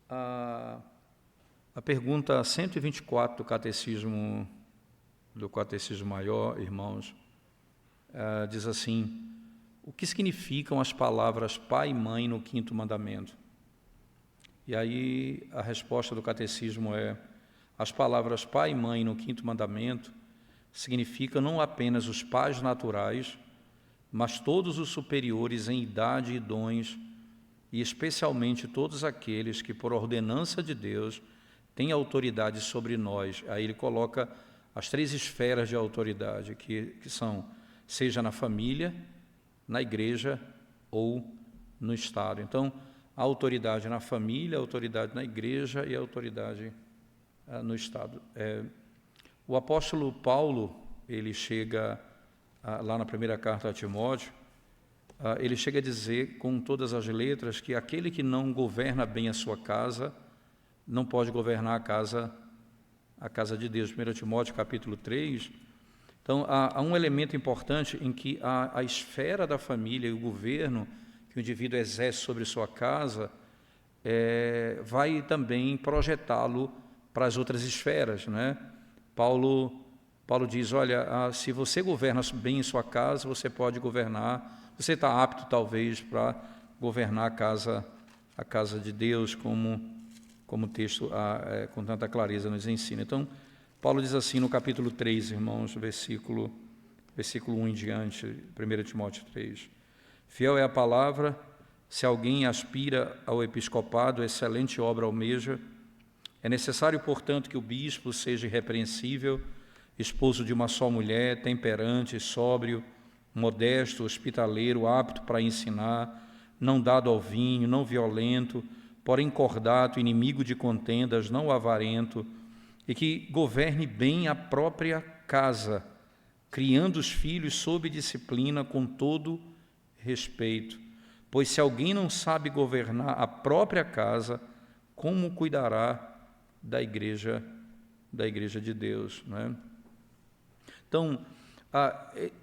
A pergunta 124 do Catecismo Maior, irmãos, diz assim: o que significam as palavras pai e mãe no quinto mandamento? E aí a resposta do Catecismo é: as palavras pai e mãe no quinto mandamento significam não apenas os pais naturais, mas todos os superiores em idade e dons, e especialmente todos aqueles que, por ordenança de Deus, têm autoridade sobre nós. Aí ele coloca as 3 esferas de autoridade, que são, seja na família, na igreja ou no Estado. Então, a autoridade na família, a autoridade na igreja e a autoridade no Estado. O apóstolo Paulo, ele chega lá na primeira carta a Timóteo, ele chega a dizer com todas as letras que aquele que não governa bem a sua casa não pode governar a casa de Deus. 1 Timóteo capítulo 3. Então, há um elemento importante em que a esfera da família e o governo que o indivíduo exerce sobre sua casa vai também projetá-lo para as outras esferas, né? Paulo diz, olha, se você governa bem em sua casa, você pode governar, você está apto talvez para governar a casa de Deus, como o texto com tanta clareza nos ensina. Então, Paulo diz assim no capítulo 3, irmãos, versículo 1 em diante, 1 Timóteo 3. Fiel é a palavra, se alguém aspira ao episcopado, excelente obra almeja. É necessário, portanto, que o bispo seja irrepreensível, esposo de uma só mulher, temperante, sóbrio, modesto, hospitaleiro, apto para ensinar, não dado ao vinho, não violento, porém cordato, inimigo de contendas, não avarento, e que governe bem a própria casa, criando os filhos sob disciplina com todo respeito. Pois se alguém não sabe governar a própria casa, como cuidará da igreja de Deus, né? Então,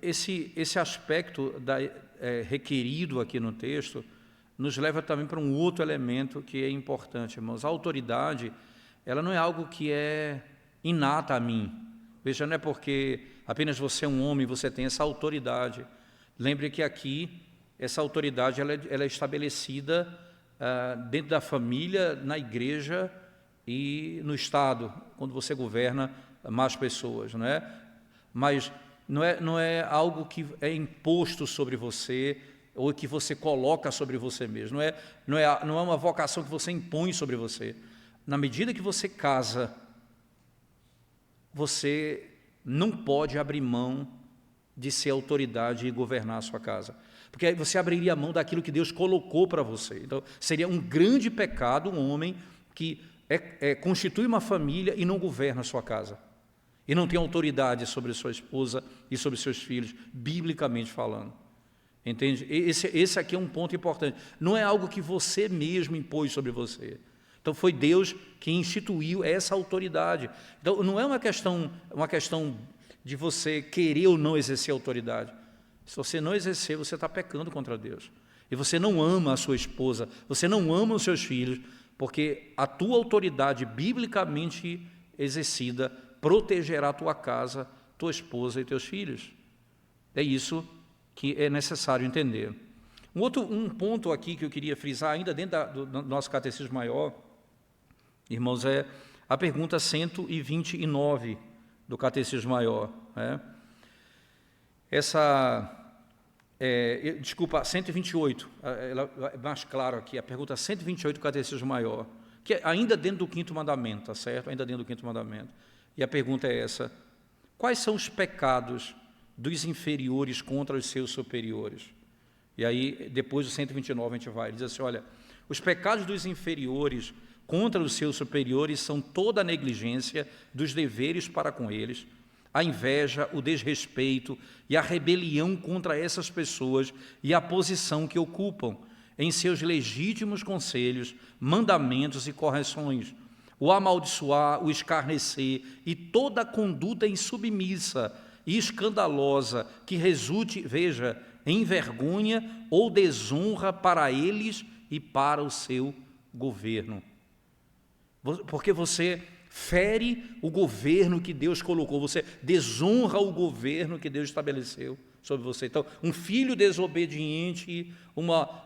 esse aspecto requerido aqui no texto nos leva também para um outro elemento que é importante, irmãos. A autoridade, ela não é algo que é inata a mim. Veja, não é porque apenas você é um homem, você tem essa autoridade. Lembre que aqui, essa autoridade ela é estabelecida dentro da família, na igreja e no Estado, quando você governa mais pessoas, não é? Mas não é algo que é imposto sobre você ou que você coloca sobre você mesmo. Não é uma vocação que você impõe sobre você. Na medida que você casa, você não pode abrir mão de ser autoridade e governar a sua casa, porque aí você abriria mão daquilo que Deus colocou para você. Então, seria um grande pecado um homem que constitui uma família e não governa a sua casa, e não tem autoridade sobre sua esposa e sobre seus filhos, biblicamente falando. Entende? Esse aqui é um ponto importante. Não é algo que você mesmo impôs sobre você. Então, foi Deus que instituiu essa autoridade. Então, não é uma questão de você querer ou não exercer autoridade. Se você não exercer, você está pecando contra Deus. E você não ama a sua esposa, você não ama os seus filhos, porque a tua autoridade biblicamente exercida protegerá a tua casa, tua esposa e teus filhos. É isso que é necessário entender. Um ponto aqui que eu queria frisar, ainda dentro do nosso Catecismo Maior, irmãos, é a pergunta 129 do Catecismo Maior, né? Desculpa, 128, ela é mais claro aqui, a pergunta 128 do Catecismo Maior, que é ainda dentro do quinto mandamento, tá certo? Ainda dentro do quinto mandamento. E a pergunta é essa: quais são os pecados dos inferiores contra os seus superiores? E aí, depois do 129, a gente vai, ele diz assim, olha, os pecados dos inferiores contra os seus superiores são toda a negligência dos deveres para com eles, a inveja, o desrespeito e a rebelião contra essas pessoas e a posição que ocupam em seus legítimos conselhos, mandamentos e correções, o amaldiçoar, o escarnecer e toda a conduta insubmissa e escandalosa que resulte, veja, em vergonha ou desonra para eles e para o seu governo. porque você fere o governo que Deus colocou, você desonra o governo que Deus estabeleceu sobre você. Então, um filho desobediente,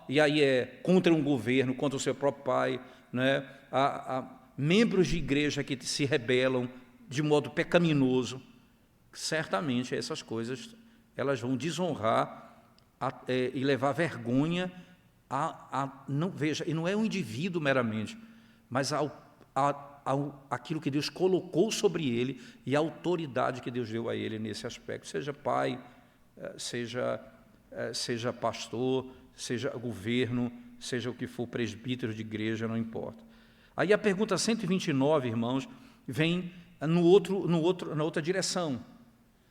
e aí é contra um governo, contra o seu próprio pai, né? Há membros de igreja que se rebelam de modo pecaminoso. Certamente essas coisas elas vão desonrar e levar vergonha não, veja, e não é um indivíduo meramente, mas aquilo que Deus colocou sobre ele e a autoridade que Deus deu a ele nesse aspecto, seja pai, seja pastor, seja governo, seja o que for, presbítero de igreja, não importa. Aí a pergunta 129, irmãos, vem na outra direção.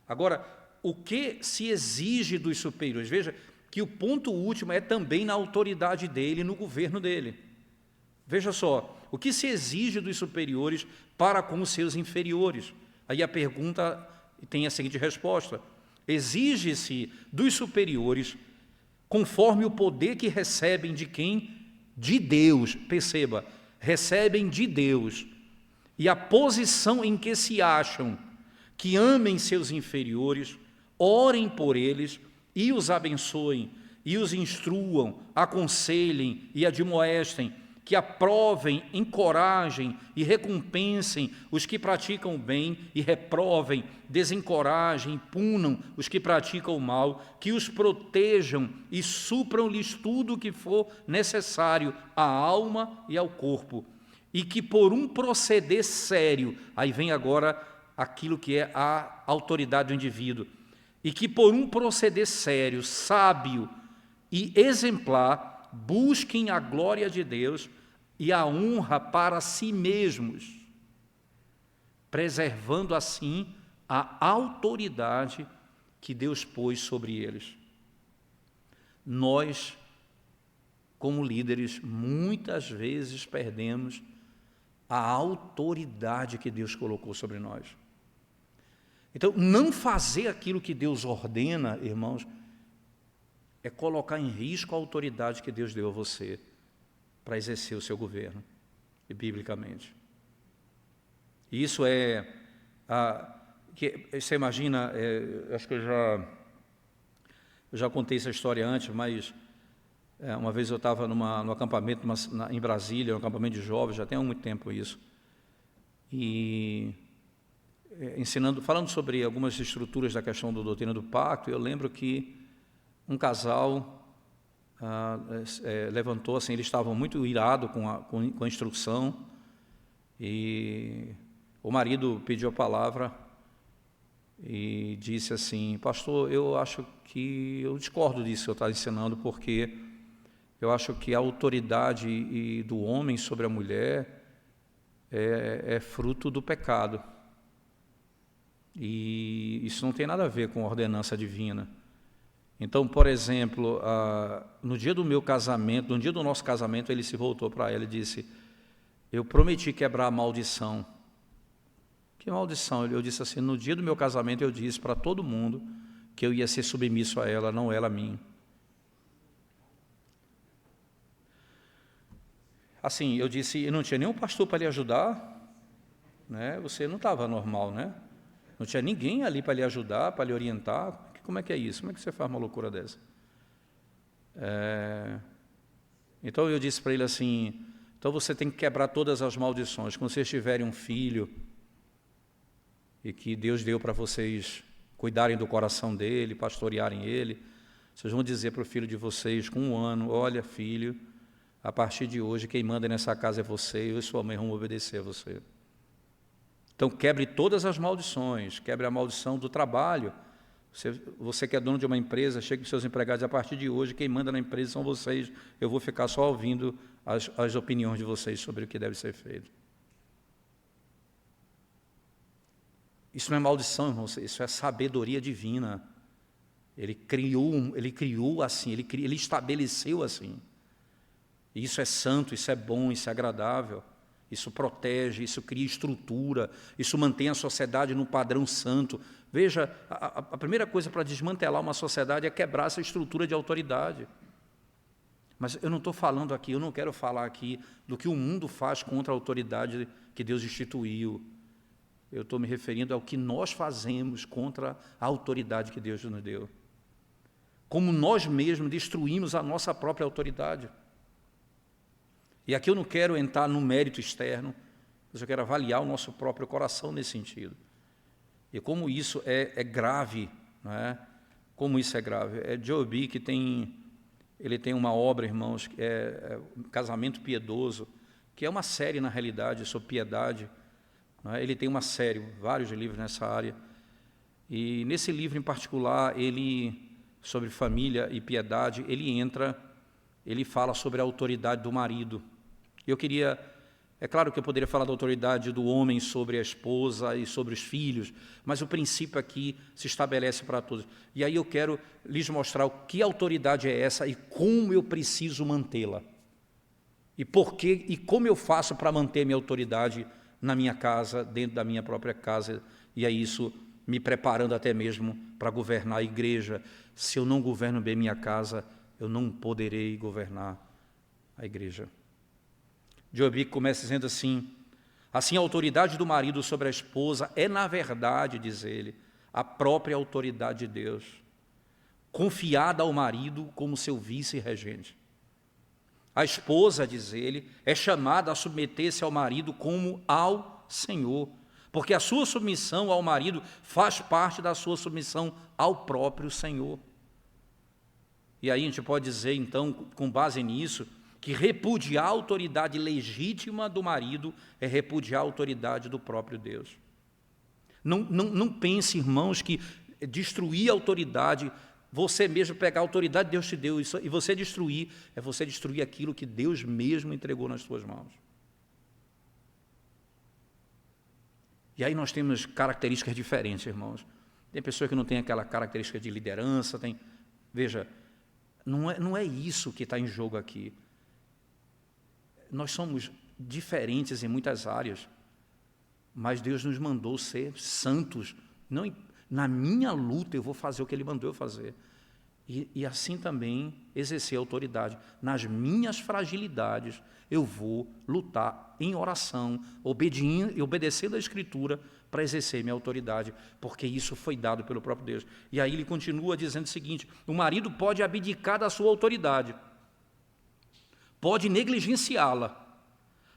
Agora, o que se exige dos superiores? Veja que o ponto último é também na autoridade dele, no governo dele. Veja só, o que se exige dos superiores para com os seus inferiores? Aí a pergunta tem a seguinte resposta: exige-se dos superiores, conforme o poder que recebem de quem? De Deus, perceba, recebem de Deus, e a posição em que se acham, que amem seus inferiores, orem por eles e os abençoem, e os instruam, aconselhem e admoestem, que aprovem, encorajem e recompensem os que praticam o bem e reprovem, desencorajem, punam os que praticam o mal, que os protejam e supram-lhes tudo o que for necessário à alma e ao corpo, e que por um proceder sério, aí vem agora aquilo que é a autoridade do indivíduo, e que por um proceder sério, sábio e exemplar, busquem a glória de Deus e a honra para si mesmos, preservando assim a autoridade que Deus pôs sobre eles. Nós, como líderes, muitas vezes perdemos a autoridade que Deus colocou sobre nós. Então, não fazer aquilo que Deus ordena, irmãos, é colocar em risco a autoridade que Deus deu a você para exercer o seu governo, e biblicamente. Isso que você imagina, acho que eu já contei essa história antes, mas uma vez eu estava no acampamento em Brasília, um acampamento de jovens, já tem há muito tempo isso, e falando sobre algumas estruturas da questão da doutrina do pacto, eu lembro que um casal levantou, assim, eles estavam muito irados com a instrução, e o marido pediu a palavra e disse assim: pastor, eu acho que eu discordo disso que eu estou ensinando, porque eu acho que a autoridade do homem sobre a mulher é fruto do pecado, e isso não tem nada a ver com a ordenança divina. Então, por exemplo, no dia do meu casamento, no dia do nosso casamento, ele se voltou para ela e disse: eu prometi quebrar a maldição. Que maldição? Eu disse assim: no dia do meu casamento eu disse para todo mundo que eu ia ser submisso a ela, não ela a mim. Assim, eu disse, e não tinha nenhum pastor para lhe ajudar, né? Você não estava normal, né? Não tinha ninguém ali para lhe ajudar, para lhe orientar. Como é que é isso? Como é que você faz uma loucura dessa? Então eu disse para ele assim: então você tem que quebrar todas as maldições. Quando vocês tiverem um filho, e que Deus deu para vocês cuidarem do coração dele, pastorearem ele, vocês vão dizer para o filho de vocês com 1 ano: olha, filho, a partir de hoje quem manda nessa casa é você, eu e sua mãe vamos obedecer a você. Então quebre todas as maldições, quebre a maldição do trabalho. Você que é dono de uma empresa, chega para os seus empregados: a partir de hoje quem manda na empresa são vocês, eu vou ficar só ouvindo as opiniões de vocês sobre o que deve ser feito. Isso não é maldição, irmão, isso é sabedoria divina. Ele criou assim, ele estabeleceu assim. E isso é santo, isso é bom, isso é agradável, isso protege, isso cria estrutura, isso mantém a sociedade no padrão santo. Veja, a primeira coisa para desmantelar uma sociedade é quebrar essa estrutura de autoridade. Mas eu não estou falando aqui, eu não quero falar aqui do que o mundo faz contra a autoridade que Deus instituiu. Eu estou me referindo ao que nós fazemos contra a autoridade que Deus nos deu. Como nós mesmos destruímos a nossa própria autoridade. E aqui eu não quero entrar no mérito externo, mas eu quero avaliar o nosso próprio coração nesse sentido. E como isso é grave, não é? Como isso é grave. Joe que ele tem uma obra, irmãos, que é Casamento Piedoso, que é uma série, na realidade, sobre piedade. Não é? Ele tem uma série, vários livros nessa área. E nesse livro em particular, sobre família e piedade, ele fala sobre a autoridade do marido. É claro que eu poderia falar da autoridade do homem sobre a esposa e sobre os filhos, mas o princípio aqui se estabelece para todos. E aí eu quero lhes mostrar o que autoridade é essa e como eu preciso mantê-la. E como eu faço para manter minha autoridade na minha casa, dentro da minha própria casa, e é isso me preparando até mesmo para governar a igreja. Se eu não governo bem minha casa, eu não poderei governar a igreja. Job começa dizendo assim a autoridade do marido sobre a esposa é, na verdade, diz ele, a própria autoridade de Deus, confiada ao marido como seu vice-regente. A esposa, diz ele, é chamada a submeter-se ao marido como ao Senhor, porque a sua submissão ao marido faz parte da sua submissão ao próprio Senhor. E aí a gente pode dizer, então, com base nisso, que repudiar a autoridade legítima do marido é repudiar a autoridade do próprio Deus. Não pense, irmãos, que destruir a autoridade, você mesmo pegar a autoridade que Deus te deu e você destruir, é você destruir aquilo que Deus mesmo entregou nas suas mãos. E aí nós temos características diferentes, irmãos. Tem pessoas que não têm aquela característica de liderança, veja, não é isso que está em jogo aqui. Nós somos diferentes em muitas áreas, mas Deus nos mandou ser santos. Não, na minha luta eu vou fazer o que Ele mandou eu fazer. E assim também exercer autoridade. Nas minhas fragilidades eu vou lutar em oração, obedecendo a Escritura para exercer minha autoridade, porque isso foi dado pelo próprio Deus. E aí ele continua dizendo o seguinte: o marido pode abdicar da sua autoridade, pode negligenciá-la,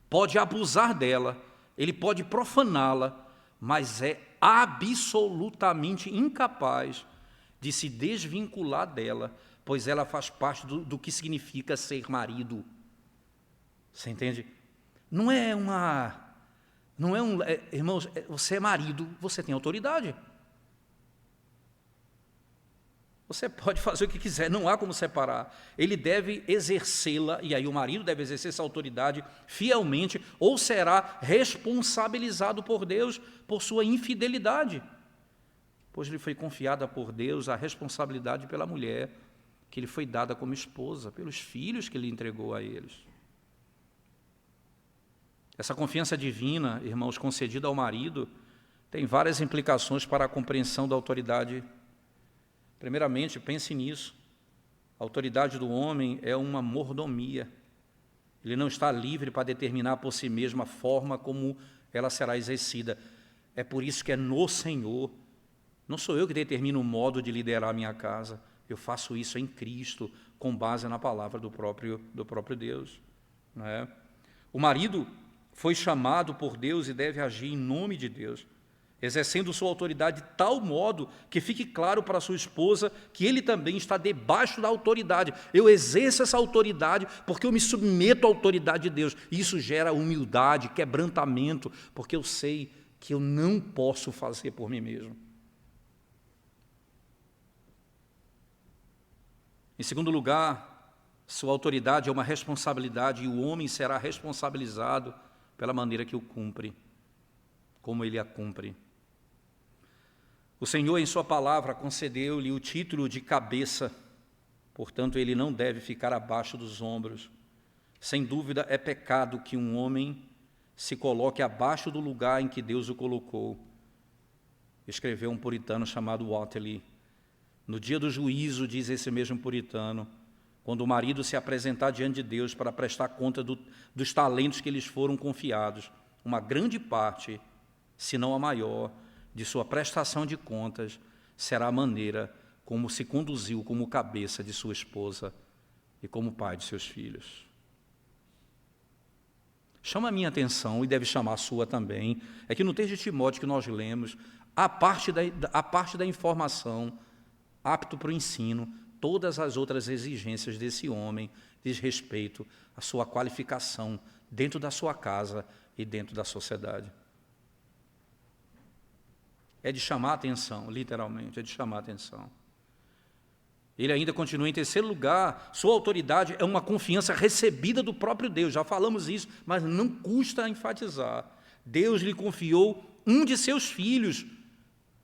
pode abusar dela, ele pode profaná-la, mas é absolutamente incapaz de se desvincular dela, pois ela faz parte do que significa ser marido. Você entende? Irmãos, você é marido, você tem autoridade. Você pode fazer o que quiser, não há como separar. Ele deve exercê-la, e aí o marido deve exercer essa autoridade fielmente, ou será responsabilizado por Deus por sua infidelidade, pois lhe foi confiada por Deus a responsabilidade pela mulher, que lhe foi dada como esposa, pelos filhos que ele entregou a eles. Essa confiança divina, irmãos, concedida ao marido, tem várias implicações para a compreensão da autoridade. Primeiramente, pense nisso. A autoridade do homem é uma mordomia. Ele não está livre para determinar por si mesmo a forma como ela será exercida. É por isso que é no Senhor. Não sou eu que determino o modo de liderar a minha casa. Eu faço isso em Cristo, com base na palavra do próprio Deus. Não é? O marido foi chamado por Deus e deve agir em nome de Deus, exercendo sua autoridade de tal modo que fique claro para sua esposa que ele também está debaixo da autoridade. Eu exerço essa autoridade porque eu me submeto à autoridade de Deus. Isso gera humildade, quebrantamento, porque eu sei que eu não posso fazer por mim mesmo. Em segundo lugar, sua autoridade é uma responsabilidade e o homem será responsabilizado pela maneira que o cumpre, como ele a cumpre. O Senhor, em sua palavra, concedeu-lhe o título de cabeça, portanto, ele não deve ficar abaixo dos ombros. Sem dúvida, é pecado que um homem se coloque abaixo do lugar em que Deus o colocou. Escreveu um puritano chamado Whately. No dia do juízo, diz esse mesmo puritano, quando o marido se apresentar diante de Deus para prestar conta dos talentos que lhes foram confiados, uma grande parte, se não a maior, de sua prestação de contas será a maneira como se conduziu como cabeça de sua esposa e como pai de seus filhos. Chama a minha atenção, e deve chamar a sua também, é que no texto de Timóteo que nós lemos, a parte da informação, apto para o ensino, todas as outras exigências desse homem diz respeito à sua qualificação dentro da sua casa e dentro da sociedade. É de chamar a atenção, literalmente, é de chamar a atenção. Ele ainda continua em terceiro lugar, sua autoridade é uma confiança recebida do próprio Deus, já falamos isso, mas não custa enfatizar. Deus lhe confiou um de seus filhos.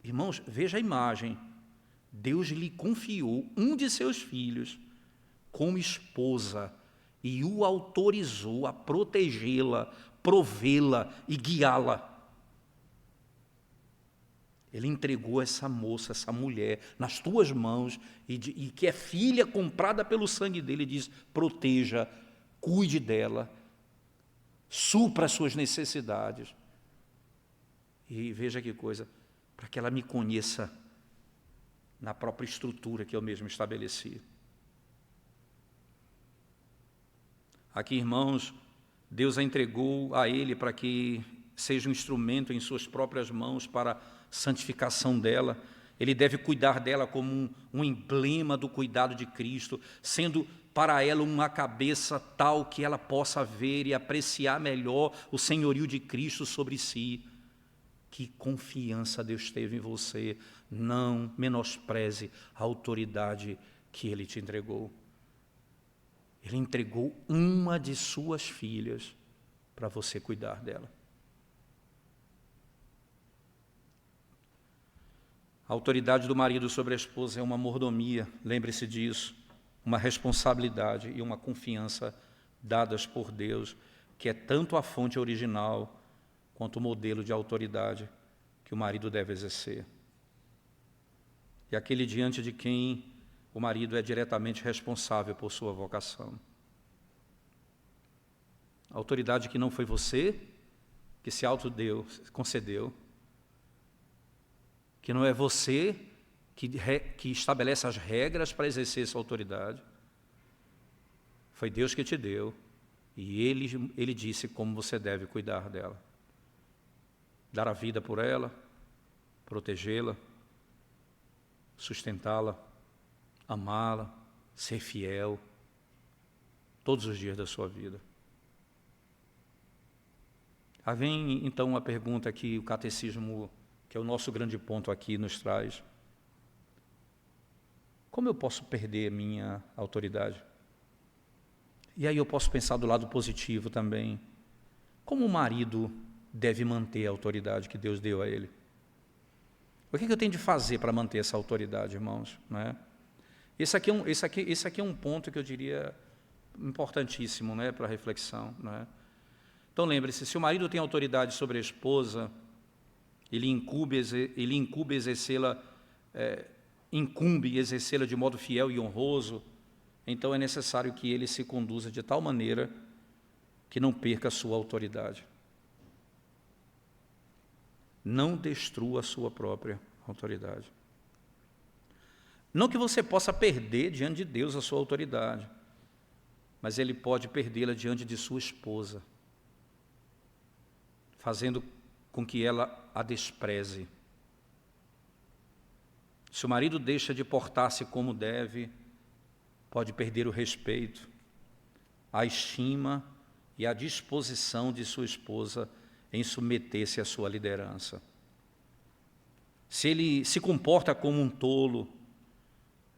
Irmãos, veja a imagem. Deus lhe confiou um de seus filhos como esposa e o autorizou a protegê-la, provê-la e guiá-la. Ele entregou essa moça, essa mulher, nas tuas mãos, e que é filha comprada pelo sangue dele, e diz, proteja, cuide dela, supra as suas necessidades. E veja que coisa, para que ela me conheça na própria estrutura que eu mesmo estabeleci. Aqui, irmãos, Deus a entregou a ele para que seja um instrumento em suas próprias mãos para santificação dela. Ele deve cuidar dela como um emblema do cuidado de Cristo, sendo para ela uma cabeça tal que ela possa ver e apreciar melhor o senhorio de Cristo sobre si. Que confiança Deus teve em você. Não menospreze a autoridade que Ele te entregou. Ele entregou uma de suas filhas para você cuidar dela. A autoridade do marido sobre a esposa é uma mordomia, lembre-se disso, uma responsabilidade e uma confiança dadas por Deus, que é tanto a fonte original quanto o modelo de autoridade que o marido deve exercer. E aquele diante de quem o marido é diretamente responsável por sua vocação. A autoridade que não foi você que se autodeu, concedeu, que não é você que estabelece as regras para exercer essa autoridade. Foi Deus que te deu, e Ele disse como você deve cuidar dela. Dar a vida por ela, protegê-la, sustentá-la, amá-la, ser fiel, todos os dias da sua vida. Aí vem então a pergunta que o catecismo, que é o nosso grande ponto aqui, nos traz. Como eu posso perder minha autoridade? E aí eu posso pensar do lado positivo também. Como o marido deve manter a autoridade que Deus deu a ele? O que eu tenho de fazer para manter essa autoridade, irmãos? Não é? Esse aqui é um ponto que eu diria importantíssimo, né, para a reflexão. Não é? Então lembre-se, se o marido tem autoridade sobre a esposa, ele incumbe exercê-la de modo fiel e honroso, então é necessário que ele se conduza de tal maneira que não perca a sua autoridade. Não destrua a sua própria autoridade. Não que você possa perder diante de Deus a sua autoridade, mas ele pode perdê-la diante de sua esposa, fazendo com que ela a despreze. Se o marido deixa de portar-se como deve, pode perder o respeito, a estima e a disposição de sua esposa em submeter-se à sua liderança. Se ele se comporta como um tolo,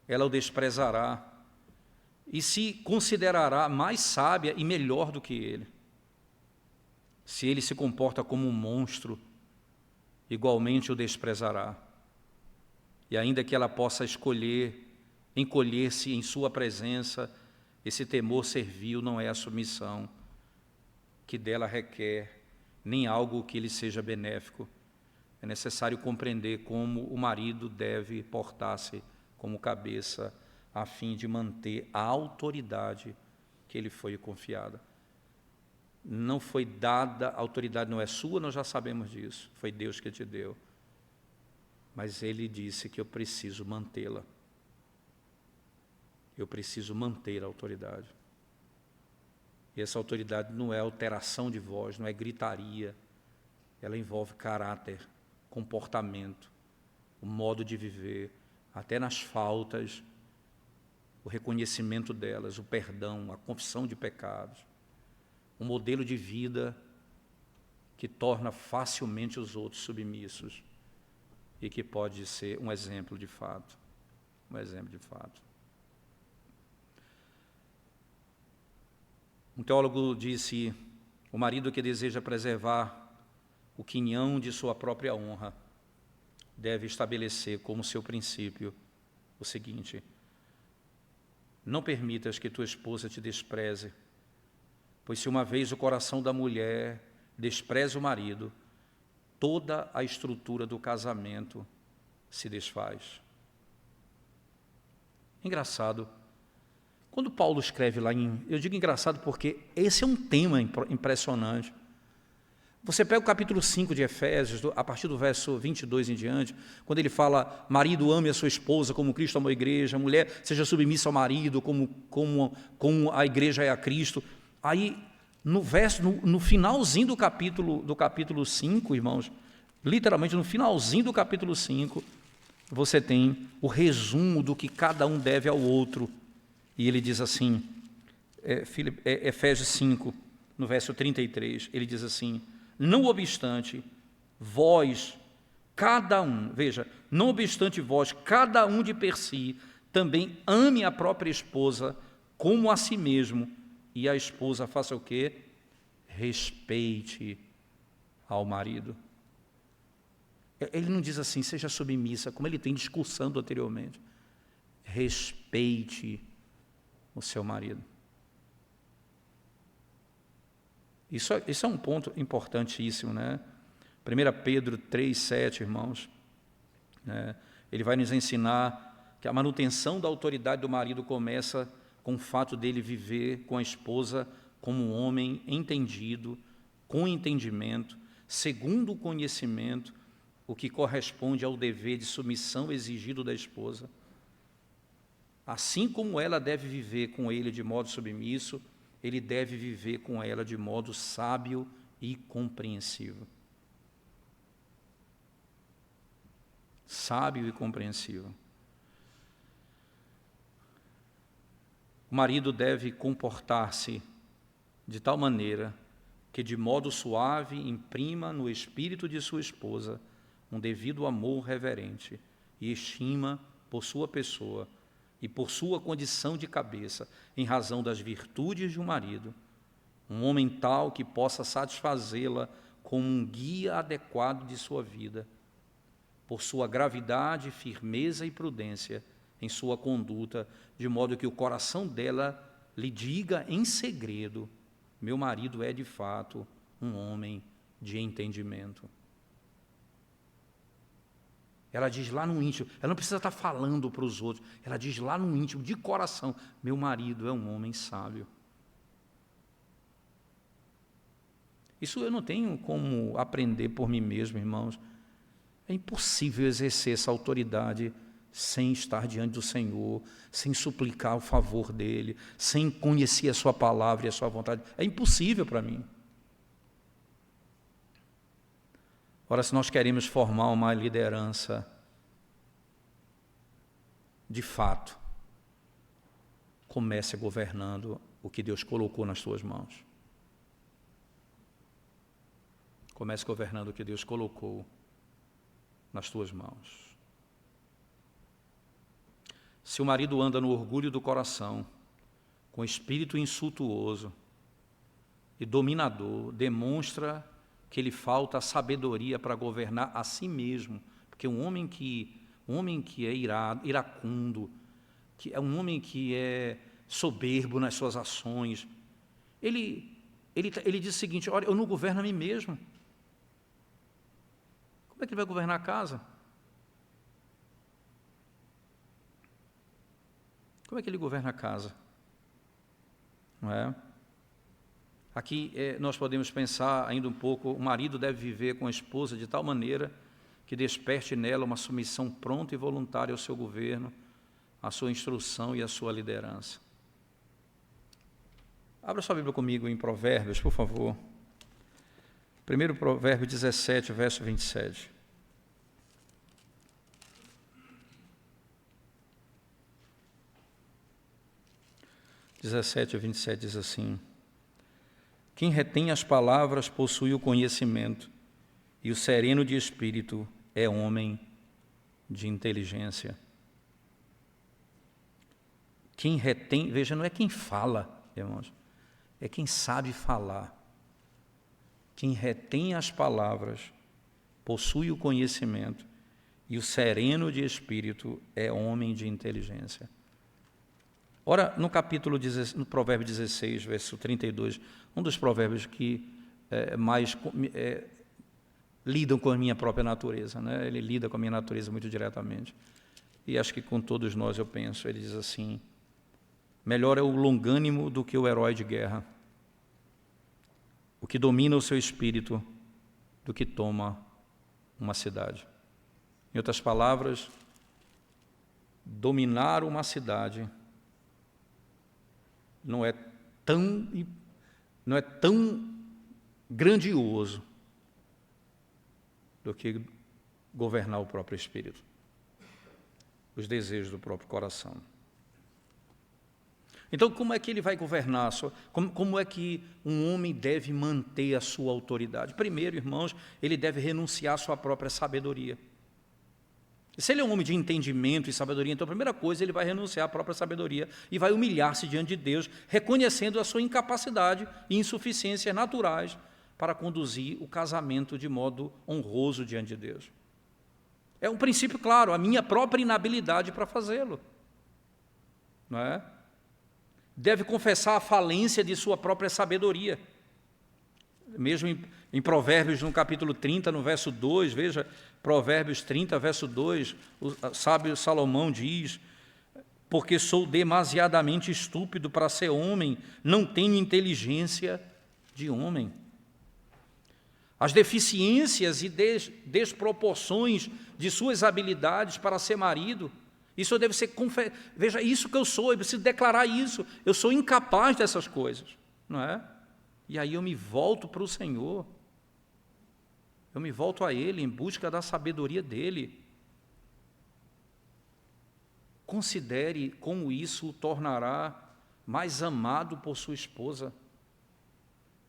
ela o desprezará e se considerará mais sábia e melhor do que ele. Se ele se comporta como um monstro, igualmente o desprezará. E ainda que ela possa escolher encolher-se em sua presença, esse temor servil não é a submissão que dela requer, nem algo que lhe seja benéfico. É necessário compreender como o marido deve portar-se como cabeça a fim de manter a autoridade que lhe foi confiada. Não foi dada, a autoridade não é sua, nós já sabemos disso, foi Deus que te deu. Mas ele disse que eu preciso mantê-la. Eu preciso manter a autoridade. E essa autoridade não é alteração de voz, não é gritaria. Ela envolve caráter, comportamento, o modo de viver, até nas faltas, o reconhecimento delas, o perdão, a confissão de pecados. Um modelo de vida que torna facilmente os outros submissos e que pode ser um exemplo de fato. Um exemplo de fato. Um teólogo disse: o marido que deseja preservar o quinhão de sua própria honra deve estabelecer como seu princípio o seguinte: não permitas que tua esposa te despreze, pois se uma vez o coração da mulher despreza o marido, toda a estrutura do casamento se desfaz. Engraçado, quando Paulo escreve lá eu digo engraçado porque esse é um tema impressionante. Você pega o capítulo 5 de Efésios, a partir do verso 22 em diante, quando ele fala: marido, ame a sua esposa como Cristo amou a igreja, mulher, seja submissa ao marido como a igreja é a Cristo. Aí, no finalzinho do capítulo 5, irmãos, literalmente no finalzinho do capítulo 5, você tem o resumo do que cada um deve ao outro. E ele diz assim, Efésios 5, no verso 33, ele diz assim: não obstante, vós, cada um, veja, não obstante vós, cada um de per si, também ame a própria esposa como a si mesmo, e a esposa faça o quê? Respeite ao marido. Ele não diz assim, seja submissa, como ele tem discursando anteriormente. Respeite o seu marido. Isso é um ponto importantíssimo, né? 1 Pedro 3,7, irmãos, né? Ele vai nos ensinar que a manutenção da autoridade do marido começa com o fato dele viver com a esposa como um homem entendido, com entendimento, segundo o conhecimento, o que corresponde ao dever de submissão exigido da esposa. Assim como ela deve viver com ele de modo submisso, ele deve viver com ela de modo sábio e compreensivo. Sábio e compreensivo. O marido deve comportar-se de tal maneira que de modo suave imprima no espírito de sua esposa um devido amor reverente e estima por sua pessoa e por sua condição de cabeça, em razão das virtudes de um marido, um homem tal que possa satisfazê-la como um guia adequado de sua vida, por sua gravidade, firmeza e prudência em sua conduta, de modo que o coração dela lhe diga em segredo: meu marido é de fato um homem de entendimento. Ela diz lá no íntimo, ela não precisa estar falando para os outros, ela diz lá no íntimo, de coração: meu marido é um homem sábio. Isso eu não tenho como aprender por mim mesmo, irmãos. É impossível exercer essa autoridade sem estar diante do Senhor, sem suplicar o favor dEle, sem conhecer a sua palavra e a sua vontade. É impossível para mim. Ora, se nós queremos formar uma liderança de fato, comece governando o que Deus colocou nas suas mãos. Comece governando o que Deus colocou nas tuas mãos. Se o marido anda no orgulho do coração, com espírito insultuoso e dominador, demonstra que lhe falta a sabedoria para governar a si mesmo, porque um homem que é iracundo, que é um homem que é soberbo nas suas ações, ele diz o seguinte: olha, eu não governo a mim mesmo. Como é que ele vai governar a casa? Como é que ele governa a casa? Não é? Aqui nós podemos pensar ainda um pouco, o marido deve viver com a esposa de tal maneira que desperte nela uma submissão pronta e voluntária ao seu governo, à sua instrução e à sua liderança. Abra sua Bíblia comigo em Provérbios, por favor. Primeiro Provérbio 17, verso 27. (17 a 27) diz assim: quem retém as palavras possui o conhecimento, e o sereno de espírito é homem de inteligência. Quem retém, veja, não é quem fala, irmãos, é quem sabe falar. Quem retém as palavras possui o conhecimento, e o sereno de espírito é homem de inteligência. Ora, no Provérbio 16, verso 32, um dos provérbios que mais lidam com a minha própria natureza, né? Ele lida com a minha natureza muito diretamente. E acho que com todos nós eu penso, ele diz assim: melhor é o longânimo do que o herói de guerra, o que domina o seu espírito do que toma uma cidade. Em outras palavras, dominar uma cidade não é tão grandioso do que governar o próprio espírito, os desejos do próprio coração. Então, como é que ele vai governar? Como é que um homem deve manter a sua autoridade? Primeiro, irmãos, ele deve renunciar à sua própria sabedoria. Se ele é um homem de entendimento e sabedoria, então a primeira coisa, ele vai renunciar à própria sabedoria e vai humilhar-se diante de Deus, reconhecendo a sua incapacidade e insuficiências naturais para conduzir o casamento de modo honroso diante de Deus. É um princípio claro, a minha própria inabilidade para fazê-lo. Não é? Deve confessar a falência de sua própria sabedoria. Mesmo em Provérbios, no capítulo 30, no verso 2, veja, Provérbios 30, verso 2, o sábio Salomão diz: porque sou demasiadamente estúpido para ser homem, não tenho inteligência de homem. As deficiências e desproporções de suas habilidades para ser marido, isso deve ser, veja, isso que eu sou, eu preciso declarar isso, eu sou incapaz dessas coisas, não é? E aí eu me volto para o Senhor, eu me volto a Ele em busca da sabedoria dEle. Considere como isso o tornará mais amado por sua esposa.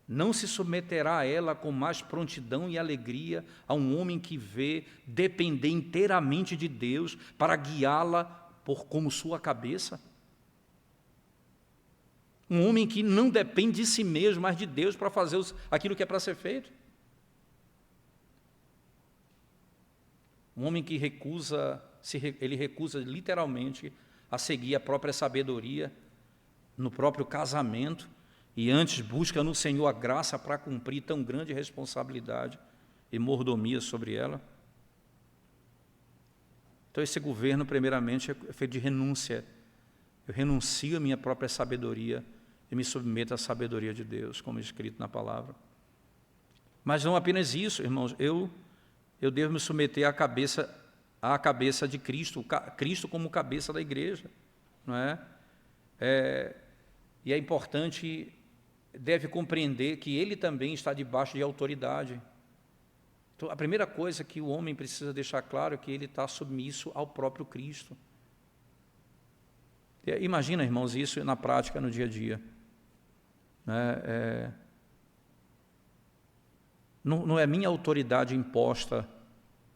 Não se submeterá a ela com mais prontidão e alegria a um homem que vê depender inteiramente de Deus para guiá-la como sua cabeça? Um homem que não depende de si mesmo, mas de Deus para fazer aquilo que é para ser feito? Um homem que recusa literalmente a seguir a própria sabedoria no próprio casamento e antes busca no Senhor a graça para cumprir tão grande responsabilidade e mordomia sobre ela. Então esse governo primeiramente é feito de renúncia. Eu renuncio à minha própria sabedoria e me submeto à sabedoria de Deus, como é escrito na palavra. Mas não apenas isso, irmãos, eu devo me submeter à cabeça de Cristo, Cristo como cabeça da igreja, não é? E é importante, deve compreender que ele também está debaixo de autoridade. Então, a primeira coisa que o homem precisa deixar claro é que ele está submisso ao próprio Cristo. Imagina, irmãos, isso na prática, no dia a dia. Não é minha autoridade imposta,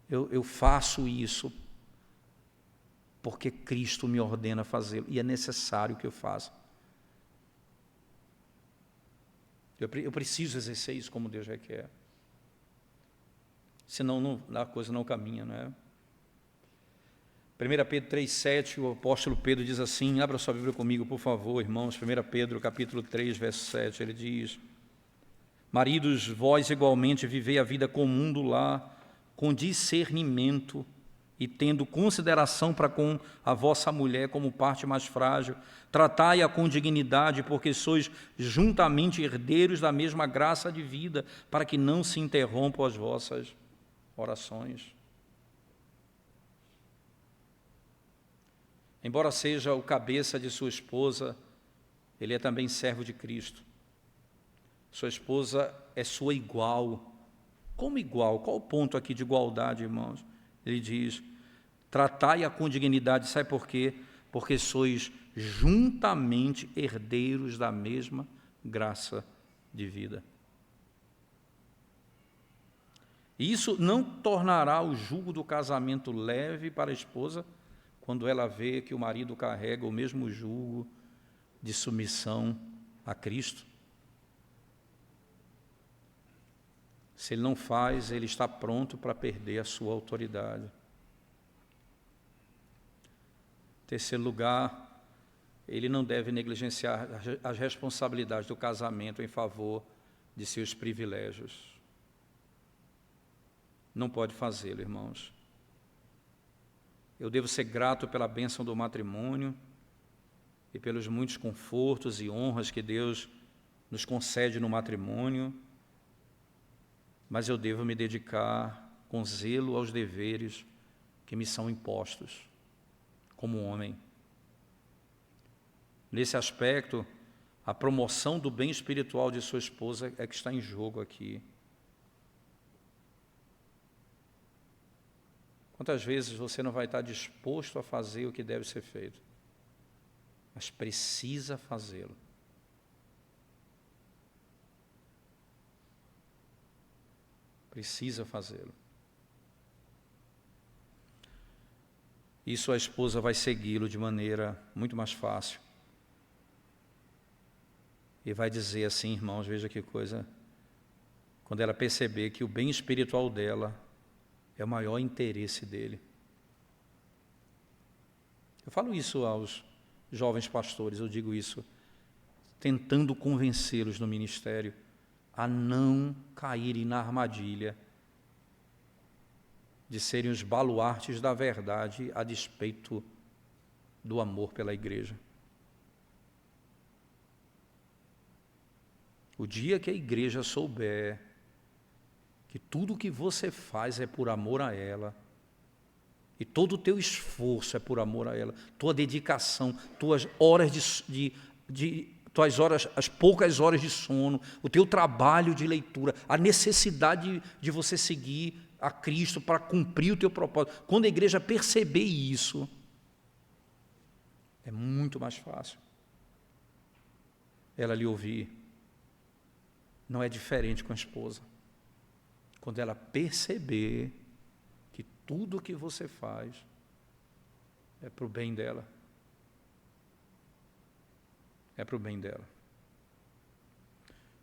eu faço isso porque Cristo me ordena fazê-lo, e é necessário que eu faça. Eu preciso exercer isso como Deus requer. Senão a coisa não caminha, não é? 1 Pedro 3,7, o apóstolo Pedro diz assim, abra sua Bíblia comigo, por favor, irmãos, 1 Pedro, capítulo 3, verso 7, ele diz: maridos, vós igualmente vivei a vida comum do lar, com discernimento e tendo consideração para com a vossa mulher como parte mais frágil, tratai-a com dignidade, porque sois juntamente herdeiros da mesma graça de vida, para que não se interrompam as vossas orações. Embora seja o cabeça de sua esposa, ele é também servo de Cristo. Sua esposa é sua igual. Como igual? Qual o ponto aqui de igualdade, irmãos? Ele diz, tratai-a com dignidade, sabe por quê? Porque sois juntamente herdeiros da mesma graça de vida. Isso não tornará o jugo do casamento leve para a esposa, quando ela vê que o marido carrega o mesmo jugo de submissão a Cristo. Se ele não faz, ele está pronto para perder a sua autoridade. Em terceiro lugar, ele não deve negligenciar as responsabilidades do casamento em favor de seus privilégios. Não pode fazê-lo, irmãos. Eu devo ser grato pela bênção do matrimônio e pelos muitos confortos e honras que Deus nos concede no matrimônio, mas eu devo me dedicar com zelo aos deveres que me são impostos como homem. Nesse aspecto, a promoção do bem espiritual de sua esposa é que está em jogo aqui. Quantas vezes você não vai estar disposto a fazer o que deve ser feito, mas precisa fazê-lo. Precisa fazê-lo. E sua esposa vai segui-lo de maneira muito mais fácil. E vai dizer assim, irmãos, veja que coisa, quando ela perceber que o bem espiritual dela é o maior interesse dele. Eu falo isso aos jovens pastores, eu digo isso tentando convencê-los no ministério a não caírem na armadilha de serem os baluartes da verdade a despeito do amor pela igreja. O dia que a igreja souber que tudo o que você faz é por amor a ela, e todo o teu esforço é por amor a ela, tua dedicação, tuas horas tuas horas, as poucas horas de sono, o teu trabalho de leitura, a necessidade de você seguir a Cristo para cumprir o teu propósito. Quando a igreja perceber isso, é muito mais fácil ela lhe ouvir. Não é diferente com a esposa. Quando ela perceber que tudo o que você faz é para o bem dela. É para o bem dela.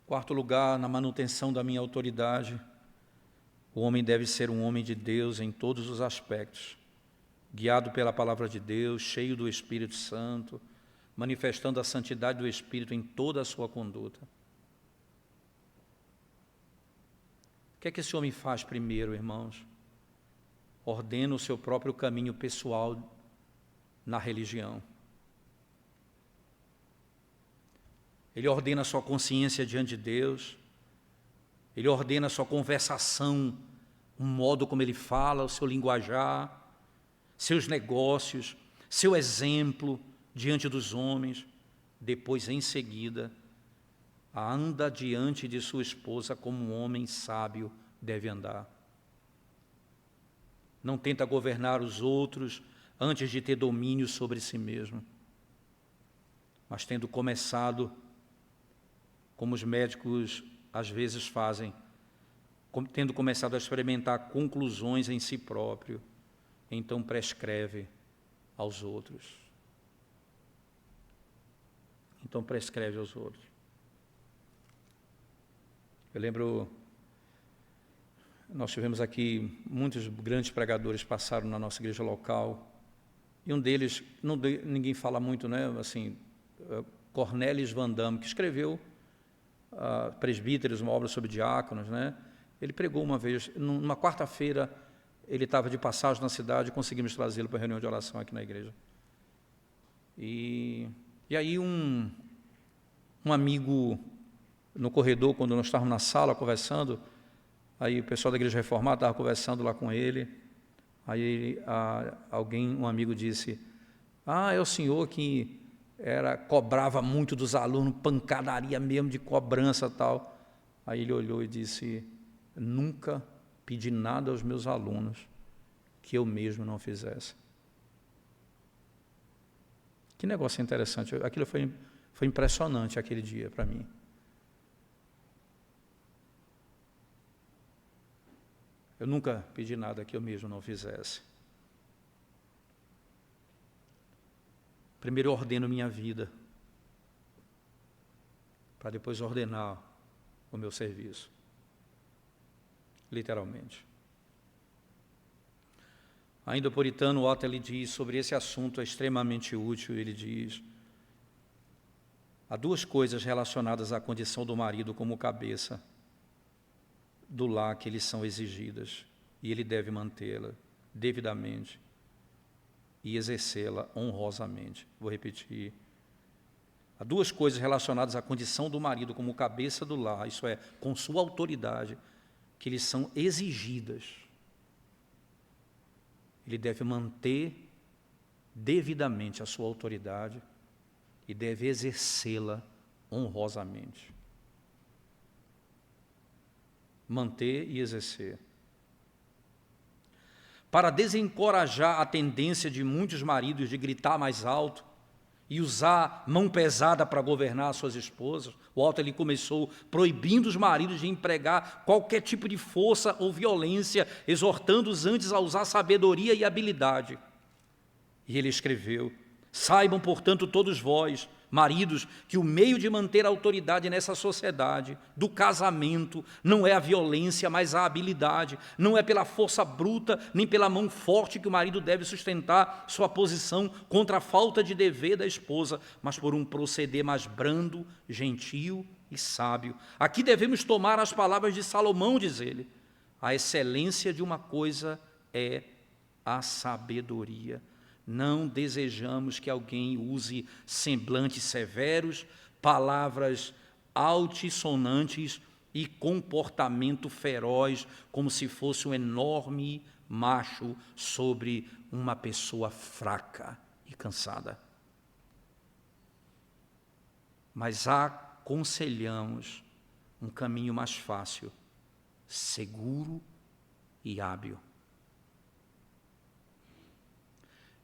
Quarto lugar, na manutenção da minha autoridade, o homem deve ser um homem de Deus em todos os aspectos, guiado pela palavra de Deus, cheio do Espírito Santo, manifestando a santidade do Espírito em toda a sua conduta. O que é que esse homem faz primeiro, irmãos? Ordena o seu próprio caminho pessoal na religião. Ele ordena a sua consciência diante de Deus, ele ordena a sua conversação, o modo como ele fala, o seu linguajar, seus negócios, seu exemplo diante dos homens. Depois, em seguida, anda diante de sua esposa como um homem sábio deve andar. Não tenta governar os outros antes de ter domínio sobre si mesmo, mas tendo começado, como os médicos às vezes fazem, tendo começado a experimentar conclusões em si próprio, então prescreve aos outros. Então prescreve aos outros. Eu lembro, nós tivemos aqui, muitos grandes pregadores passaram na nossa igreja local, e um deles, ninguém fala muito, né, assim, Cornelis Van Damme, que escreveu Presbíteros, uma obra sobre diáconos, né? Ele pregou uma vez, numa quarta-feira, ele estava de passagem na cidade, conseguimos trazê-lo para a reunião de oração aqui na igreja. E aí um amigo no corredor, quando nós estávamos na sala conversando, aí o pessoal da igreja reformada estava conversando lá com ele, aí um amigo disse, é o senhor que cobrava muito dos alunos, pancadaria mesmo de cobrança e tal. Aí ele olhou e disse, nunca pedi nada aos meus alunos que eu mesmo não fizesse. Que negócio interessante, aquilo foi impressionante aquele dia para mim. Eu nunca pedi nada que eu mesmo não fizesse. Primeiro eu ordeno minha vida, para depois ordenar o meu serviço. Literalmente. Ainda o puritano Otto, ele diz sobre esse assunto, é extremamente útil, ele diz, há duas coisas relacionadas à condição do marido como cabeça do lar que lhes são exigidas, e ele deve mantê-la devidamente e exercê-la honrosamente. Vou repetir. Há duas coisas relacionadas à condição do marido como cabeça do lar, isso é, com sua autoridade, que lhes são exigidas. Ele deve manter devidamente a sua autoridade e deve exercê-la honrosamente. Manter e exercer. Para desencorajar a tendência de muitos maridos de gritar mais alto e usar mão pesada para governar suas esposas, o Otto ele começou proibindo os maridos de empregar qualquer tipo de força ou violência, exortando-os antes a usar sabedoria e habilidade. E ele escreveu, saibam, portanto, todos vós, maridos, que o meio de manter a autoridade nessa sociedade, do casamento, não é a violência, mas a habilidade. Não é pela força bruta, nem pela mão forte que o marido deve sustentar sua posição contra a falta de dever da esposa, mas por um proceder mais brando, gentil e sábio. Aqui devemos tomar as palavras de Salomão, diz ele. A excelência de uma coisa é a sabedoria. Não desejamos que alguém use semblantes severos, palavras altissonantes e comportamento feroz, como se fosse um enorme macho sobre uma pessoa fraca e cansada. Mas aconselhamos um caminho mais fácil, seguro e hábil.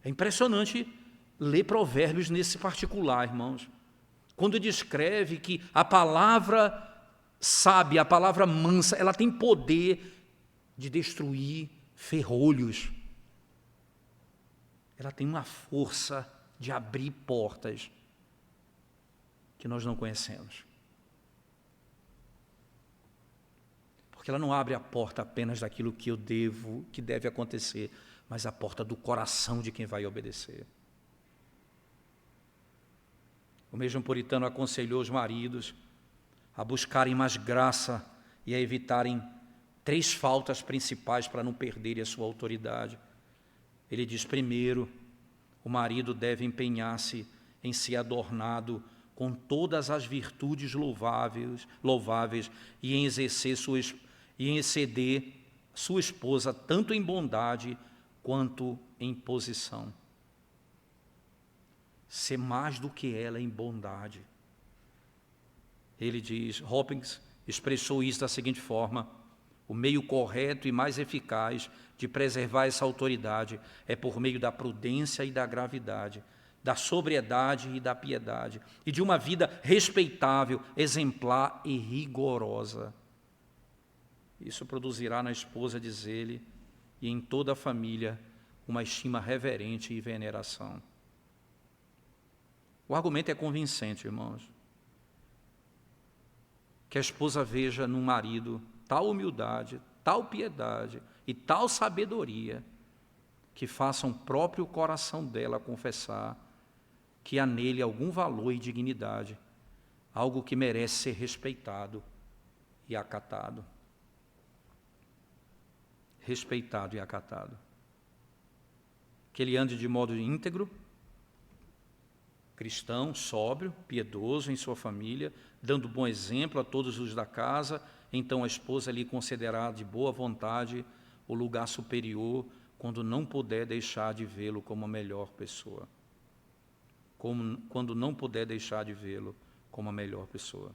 É impressionante ler Provérbios nesse particular, irmãos. Quando descreve que a palavra sábia, a palavra mansa, ela tem poder de destruir ferrolhos. Ela tem uma força de abrir portas que nós não conhecemos. Porque ela não abre a porta apenas daquilo que deve acontecer, mas a porta do coração de quem vai obedecer. O mesmo puritano aconselhou os maridos a buscarem mais graça e a evitarem 3 faltas principais para não perderem a sua autoridade. Ele diz, primeiro, o marido deve empenhar-se em ser adornado com todas as virtudes louváveis e em exceder sua esposa tanto em bondade quanto em posição. Ser mais do que ela em bondade. Ele diz, Hopkins expressou isso da seguinte forma, o meio correto e mais eficaz de preservar essa autoridade é por meio da prudência e da gravidade, da sobriedade e da piedade, e de uma vida respeitável, exemplar e rigorosa. Isso produzirá na esposa, diz ele, e em toda a família, uma estima reverente e veneração. O argumento é convincente, irmãos. Que a esposa veja no marido tal humildade, tal piedade e tal sabedoria, que façam o próprio coração dela confessar que há nele algum valor e dignidade, algo que merece ser respeitado e acatado. respeitado e acatado. Que ele ande de modo íntegro, cristão, sóbrio, piedoso em sua família, dando bom exemplo a todos os da casa. Então a esposa lhe considerará de boa vontade o lugar superior, quando não puder deixar de vê-lo como a melhor pessoa. Quando não puder deixar de vê-lo como a melhor pessoa.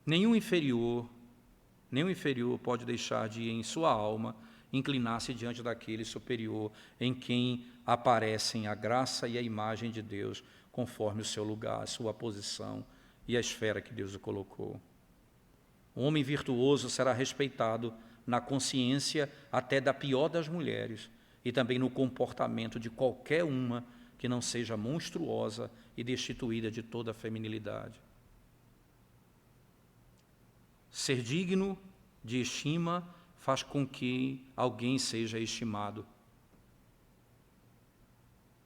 Nenhum inferior pode deixar de, em sua alma, inclinar-se diante daquele superior em quem aparecem a graça e a imagem de Deus, conforme o seu lugar, a sua posição e a esfera que Deus o colocou. Um homem virtuoso será respeitado na consciência até da pior das mulheres e também no comportamento de qualquer uma que não seja monstruosa e destituída de toda a feminilidade. Ser digno de estima faz com que alguém seja estimado.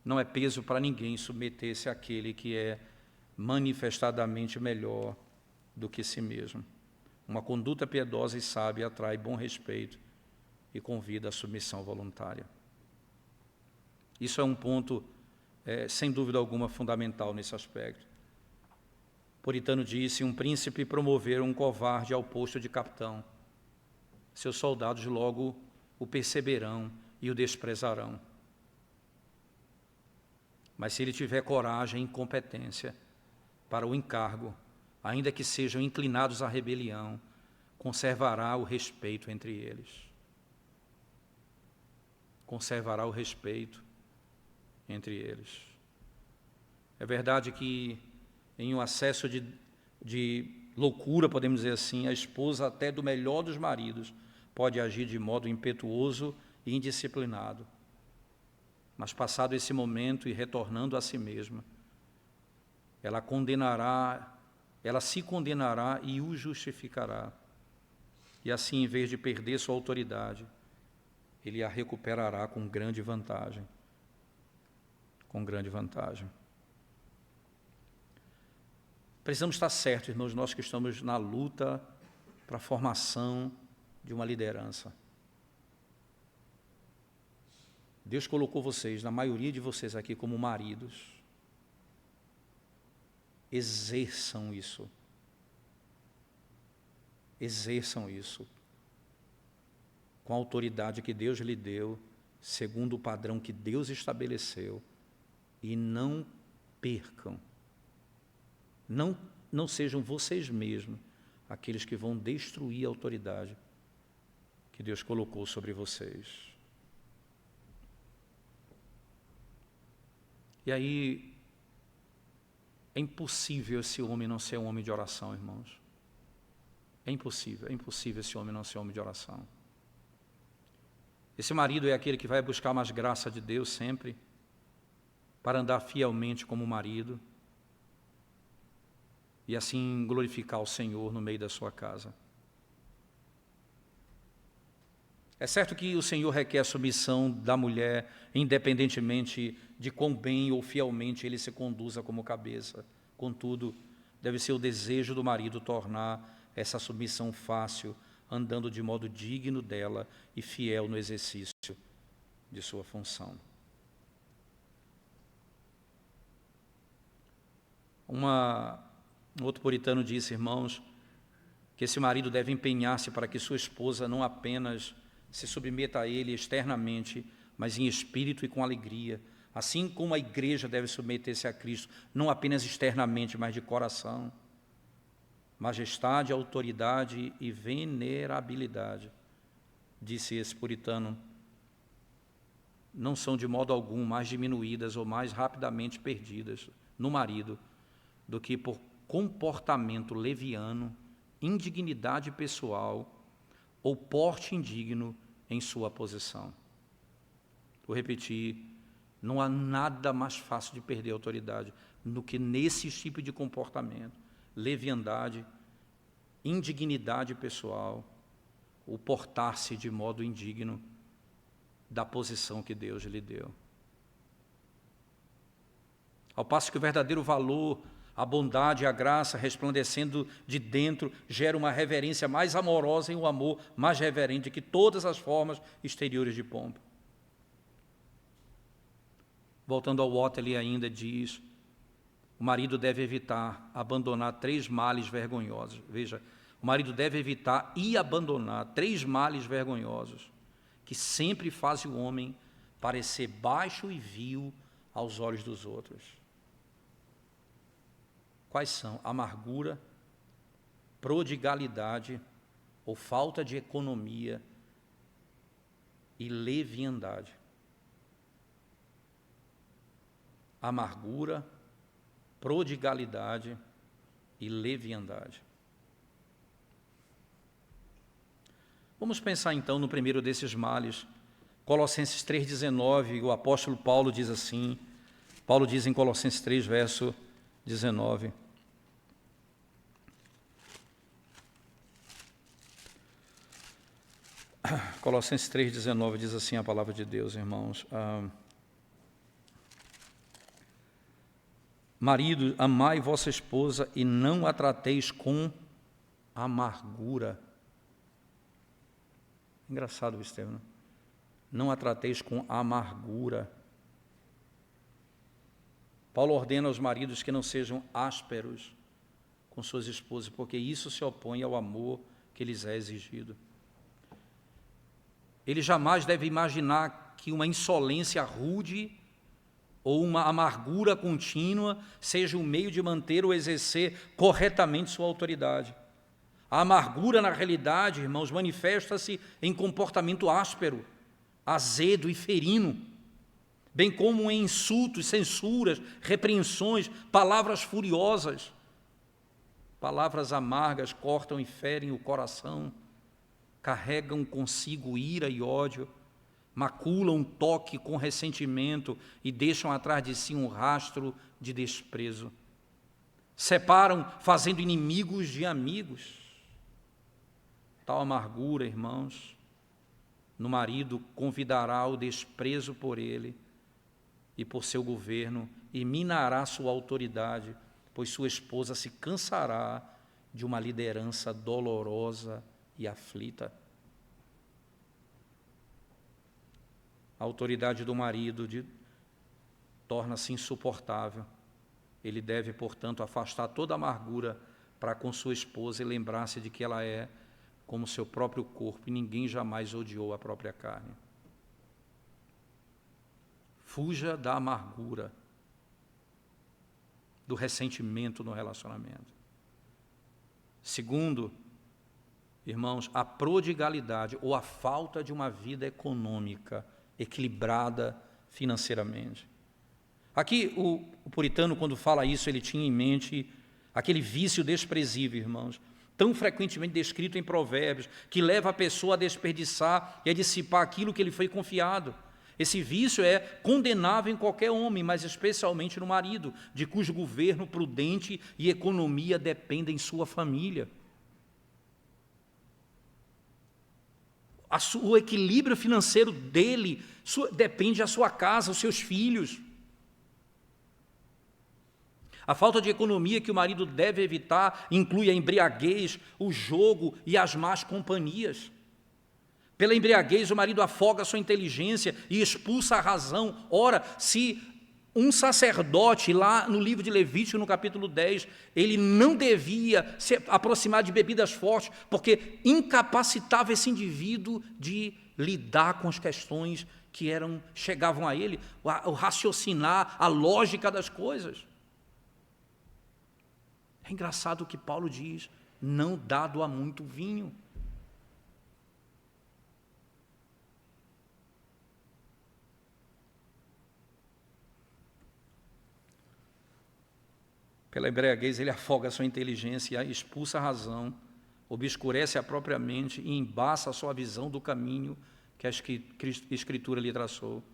Não é peso para ninguém submeter-se àquele que é manifestadamente melhor do que si mesmo. Uma conduta piedosa e sábia atrai bom respeito e convida à submissão voluntária. Isso é um ponto, sem dúvida alguma, fundamental nesse aspecto. Puritano disse: um príncipe promover um covarde ao posto de capitão. Seus soldados logo o perceberão e o desprezarão. Mas se ele tiver coragem e competência para o encargo, ainda que sejam inclinados à rebelião, conservará o respeito entre eles. Conservará o respeito entre eles. É verdade que em um acesso de loucura, podemos dizer assim, a esposa até do melhor dos maridos pode agir de modo impetuoso e indisciplinado. Mas passado esse momento e retornando a si mesma, ela se condenará e o justificará. E assim, em vez de perder sua autoridade, ele a recuperará com grande vantagem. Com grande vantagem. Precisamos estar certos, irmãos, nós que estamos na luta para a formação de uma liderança. Deus colocou vocês, na maioria de vocês aqui, como maridos. Exerçam isso. Exerçam isso. Com a autoridade que Deus lhe deu, segundo o padrão que Deus estabeleceu. E não percam. Não sejam vocês mesmos aqueles que vão destruir a autoridade que Deus colocou sobre vocês. E aí, é impossível esse homem não ser um homem de oração, irmãos. É impossível esse homem não ser um homem de oração. Esse marido é aquele que vai buscar mais graça de Deus sempre, para andar fielmente como marido, e assim glorificar o Senhor no meio da sua casa. É certo que o Senhor requer a submissão da mulher, independentemente de quão bem ou fielmente ele se conduza como cabeça. Contudo, deve ser o desejo do marido tornar essa submissão fácil, andando de modo digno dela e fiel no exercício de sua função. Um outro puritano disse, irmãos, que esse marido deve empenhar-se para que sua esposa não apenas se submeta a ele externamente, mas em espírito e com alegria, assim como a igreja deve submeter-se a Cristo, não apenas externamente, mas de coração. Majestade, autoridade e venerabilidade, disse esse puritano, não são de modo algum mais diminuídas ou mais rapidamente perdidas no marido do que por comportamento leviano, indignidade pessoal ou porte indigno em sua posição. Vou repetir, não há nada mais fácil de perder a autoridade do que nesse tipo de comportamento, leviandade, indignidade pessoal, ou portar-se de modo indigno da posição que Deus lhe deu. Ao passo que o verdadeiro valor, A bondade e a graça resplandecendo de dentro gera uma reverência mais amorosa e um amor mais reverente que todas as formas exteriores de pompa. Voltando ao Watt, ele ainda diz: o marido deve evitar abandonar 3 males vergonhosos. Veja, o marido deve evitar e abandonar 3 males vergonhosos que sempre fazem o homem parecer baixo e vil aos olhos dos outros. Quais são? Amargura, prodigalidade ou falta de economia e leviandade. Amargura, prodigalidade e leviandade. Vamos pensar então no primeiro desses males. Colossenses 3,19, o apóstolo Paulo diz assim, Paulo diz em Colossenses 3, verso 19. Colossenses 3,19 diz assim a palavra de Deus, irmãos. Marido, amai vossa esposa e não a trateis com amargura. Engraçado isso, né? Não a trateis com amargura. Paulo ordena aos maridos que não sejam ásperos com suas esposas, porque isso se opõe ao amor que lhes é exigido. Ele jamais deve imaginar que uma insolência rude ou uma amargura contínua seja o meio de manter ou exercer corretamente sua autoridade. A amargura, na realidade, irmãos, manifesta-se em comportamento áspero, azedo e ferino, bem como em insultos, censuras, repreensões, palavras furiosas. Palavras amargas cortam e ferem o coração, carregam consigo ira e ódio, maculam um toque com ressentimento e deixam atrás de si um rastro de desprezo. Separam, fazendo inimigos de amigos. Tal amargura, irmãos, no marido convidará o desprezo por ele e por seu governo e minará sua autoridade, pois sua esposa se cansará de uma liderança dolorosa e aflita. A autoridade do marido torna-se insuportável. Ele deve, portanto, afastar toda amargura para com sua esposa e lembrar-se de que ela é como seu próprio corpo e ninguém jamais odiou a própria carne. Fuja da amargura, do ressentimento no relacionamento. Segundo, irmãos, a prodigalidade ou a falta de uma vida econômica equilibrada financeiramente. Aqui o puritano, quando fala isso, ele tinha em mente aquele vício desprezível, irmãos, tão frequentemente descrito em Provérbios, que leva a pessoa a desperdiçar e a dissipar aquilo que lhe foi confiado. Esse vício é condenável em qualquer homem, mas especialmente no marido, de cujo governo prudente e economia dependem sua família. O equilíbrio financeiro dele depende da sua casa, os seus filhos. A falta de economia que o marido deve evitar inclui a embriaguez, o jogo e as más companhias. Pela embriaguez, o marido afoga a sua inteligência e expulsa a razão. Ora, se um sacerdote, lá no livro de Levítico, no capítulo 10, ele não devia se aproximar de bebidas fortes, porque incapacitava esse indivíduo de lidar com as questões que chegavam a ele, o raciocinar, a lógica das coisas. É engraçado o que Paulo diz, não dado a muito vinho. Pela embriaguez, ele afoga a sua inteligência, expulsa a razão, obscurece a própria mente e embaça a sua visão do caminho que a Escritura lhe traçou.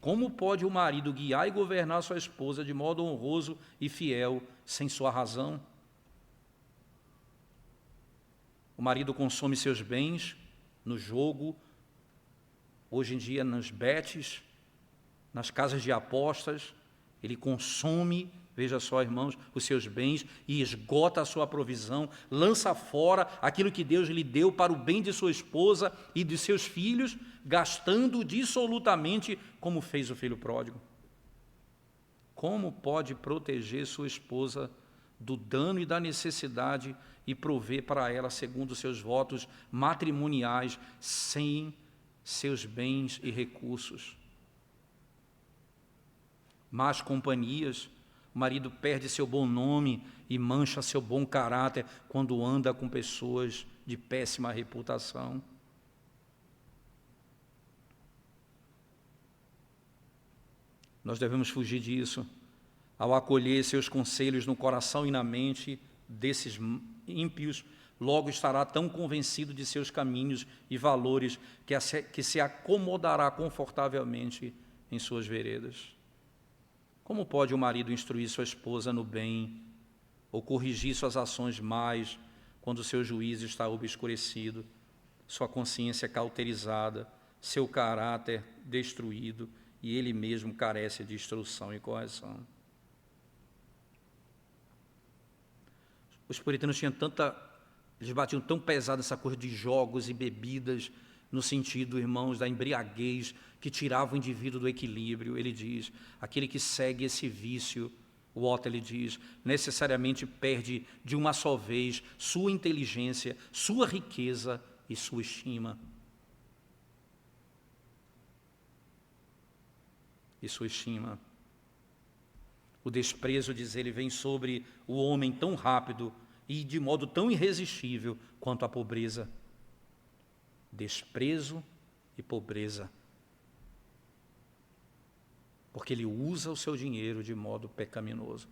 Como pode o marido guiar e governar sua esposa de modo honroso e fiel sem sua razão? O marido consome seus bens no jogo, hoje em dia nos betes, nas casas de apostas, ele consome veja só, irmãos, os seus bens e esgota a sua provisão, lança fora aquilo que Deus lhe deu para o bem de sua esposa e de seus filhos, gastando dissolutamente como fez o filho pródigo. Como pode proteger sua esposa do dano e da necessidade e prover para ela segundo seus votos matrimoniais sem seus bens e recursos? Más companhias, o marido perde seu bom nome e mancha seu bom caráter quando anda com pessoas de péssima reputação. Nós devemos fugir disso. Ao acolher seus conselhos no coração e na mente desses ímpios, logo estará tão convencido de seus caminhos e valores que se acomodará confortavelmente em suas veredas. Como pode o marido instruir sua esposa no bem ou corrigir suas ações mais quando seu juízo está obscurecido, sua consciência cauterizada, seu caráter destruído e ele mesmo carece de instrução e correção? Os puritanos eles batiam tão pesado nessa coisa de jogos e bebidas, no sentido, irmãos, da embriaguez, que tirava o indivíduo do equilíbrio. Ele diz, aquele que segue esse vício, o Otto, ele diz, necessariamente perde de uma só vez sua inteligência, sua riqueza e sua estima. E sua estima. O desprezo, diz ele, vem sobre o homem tão rápido e de modo tão irresistível quanto a pobreza. Desprezo e pobreza. Porque ele usa o seu dinheiro de modo pecaminoso.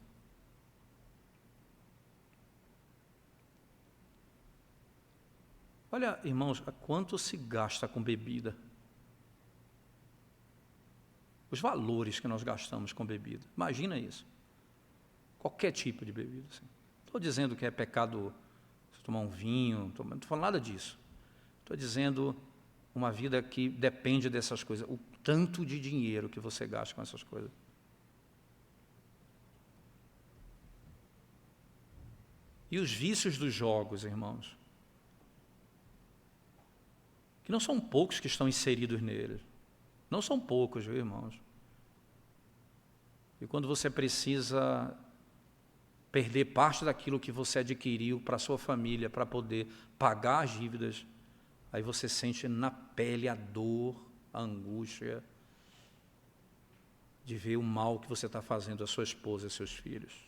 Olha, irmãos, a quanto se gasta com bebida? Os valores que nós gastamos com bebida. Imagina isso. Qualquer tipo de bebida. Assim. Estou dizendo que é pecado tomar um vinho, não estou falando nada disso. Estou dizendo uma vida que depende dessas coisas. O tanto de dinheiro que você gasta com essas coisas. E os vícios dos jogos, irmãos. Que não são poucos que estão inseridos neles. Não são poucos, viu, irmãos? E quando você precisa perder parte daquilo que você adquiriu para a sua família, para poder pagar as dívidas, aí você sente na pele a dor, a angústia de ver o mal que você está fazendo à sua esposa e seus filhos.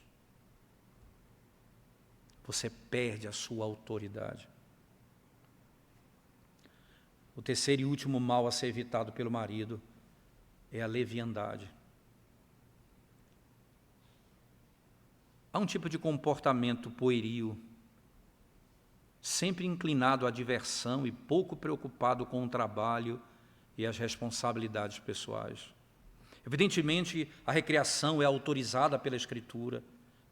Você perde a sua autoridade. O terceiro e último mal a ser evitado pelo marido é a leviandade. Há um tipo de comportamento pueril, sempre inclinado à diversão e pouco preocupado com o trabalho e as responsabilidades pessoais. Evidentemente, a recreação é autorizada pela Escritura